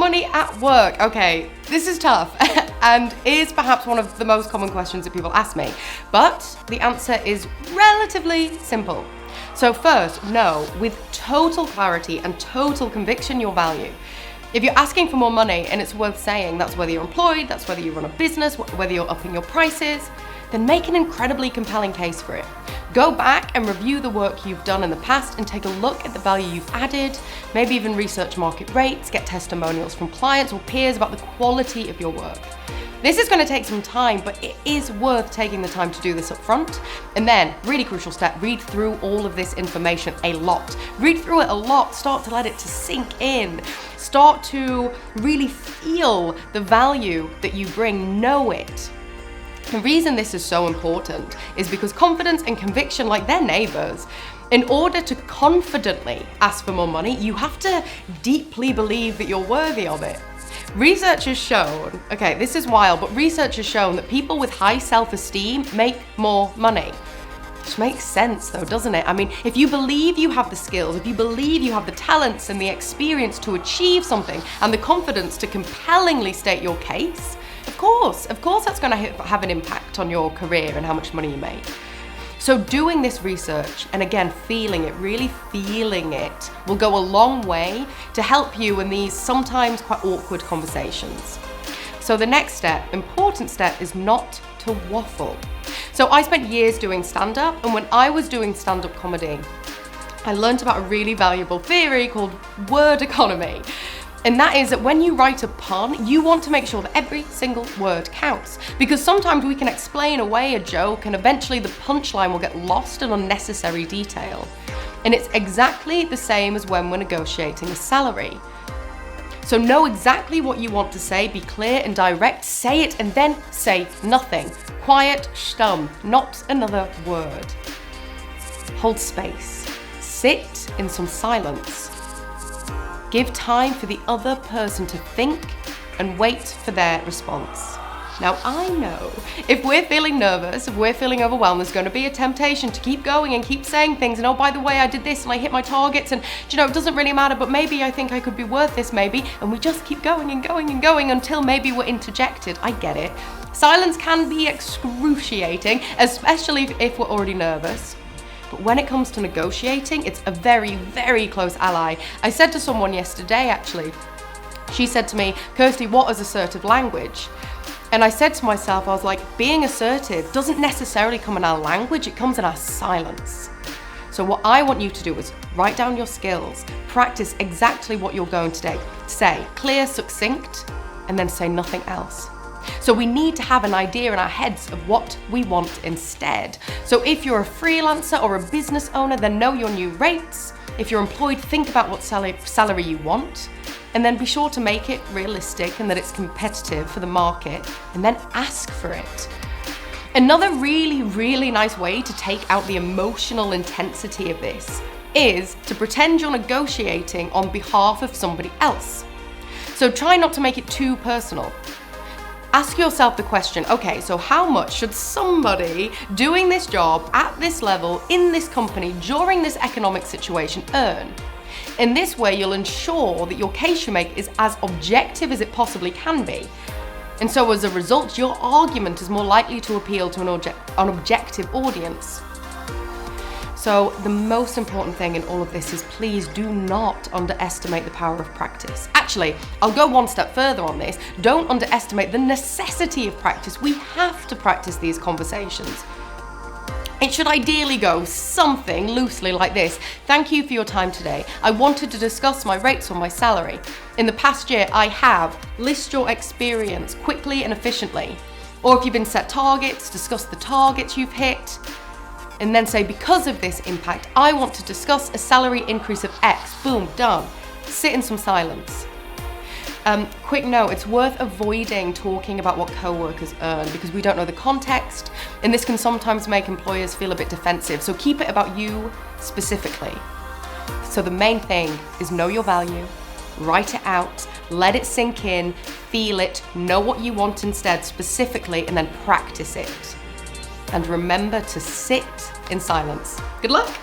money at work. Okay, this is tough and is perhaps one of the most common questions that people ask me, but the answer is relatively simple. So first, know with total clarity and total conviction your value. If you're asking for more money, and it's worth saying that's whether you're employed, that's whether you run a business, whether you're upping your prices, then make an incredibly compelling case for it. Go back and review the work you've done in the past and take a look at the value you've added, maybe even research market rates, get testimonials from clients or peers about the quality of your work. This is going to take some time, but it is worth taking the time to do this up front. And then, really crucial step, read through all of this information a lot. Read through it a lot, start to let it to sink in. Start to really feel the value that you bring, know it. The reason this is so important is because confidence and conviction, like they're neighbors. In order to confidently ask for more money, you have to deeply believe that you're worthy of it. Research has shown, okay, this is wild, but research has shown that people with high self-esteem make more money. Which makes sense though, doesn't it? I mean, if you believe you have the skills, if you believe you have the talents and the experience to achieve something and the confidence to compellingly state your case, of course that's going to have an impact on your career and how much money you make. So doing this research, and again, feeling it, really feeling it, will go a long way to help you in these sometimes quite awkward conversations. So the next step, important step, is not to waffle. So I spent years doing stand-up, and when I was doing stand-up comedy, I learned about a really valuable theory called word economy. And that is that when you write a pun, you want to make sure that every single word counts. Because sometimes we can explain away a joke and eventually the punchline will get lost in unnecessary detail. And it's exactly the same as when we're negotiating a salary. So know exactly what you want to say, be clear and direct, say it and then say nothing. Quiet, Schtum, not another word. Hold space. Sit in some silence. Give time for the other person to think and wait for their response. Now I know if we're feeling nervous, if we're feeling overwhelmed, there's going to be a temptation to keep going and keep saying things and oh, by the way, I did this and I hit my targets and you know, it doesn't really matter, but maybe I think I could be worth this maybe, and we just keep going and going and going until maybe we're interjected. I get it. Silence can be excruciating, especially if we're already nervous. But when it comes to negotiating, it's a very, very close ally. I said to someone yesterday, actually, she said to me, Kirsty, what is assertive language? And I said to myself, I was like, being assertive doesn't necessarily come in our language, it comes in our silence. So what I want you to do is write down your skills, practice exactly what you're going to say, clear, succinct, and then say nothing else. So we need to have an idea in our heads of what we want instead. So if you're a freelancer or a business owner, then know your new rates. If you're employed, think about what salary you want, and then be sure to make it realistic and that it's competitive for the market, and then ask for it. Another really, really nice way to take out the emotional intensity of this is to pretend you're negotiating on behalf of somebody else. So try not to make it too personal. Ask yourself the question, okay, so how much should somebody doing this job at this level in this company during this economic situation earn? In this way, you'll ensure that your case you make is as objective as it possibly can be. And so as a result, your argument is more likely to appeal to an objective audience. So the most important thing in all of this is please do not underestimate the power of practice. Actually, I'll go one step further on this. Don't underestimate the necessity of practice. We have to practice these conversations. It should ideally go something loosely like this. Thank you for your time today. I wanted to discuss my rates or my salary. In the past year, I have. List your experience quickly and efficiently. Or if you've been set targets, discuss the targets you've hit. And then say, because of this impact, I want to discuss a salary increase of X. Boom, done. Sit in some silence. Quick note, it's worth avoiding talking about what co-workers earn because we don't know the context, and this can sometimes make employers feel a bit defensive. So keep it about you specifically. So the main thing is know your value, write it out, let it sink in, feel it, know what you want instead specifically, and then practice it. And remember to sit in silence. Good luck.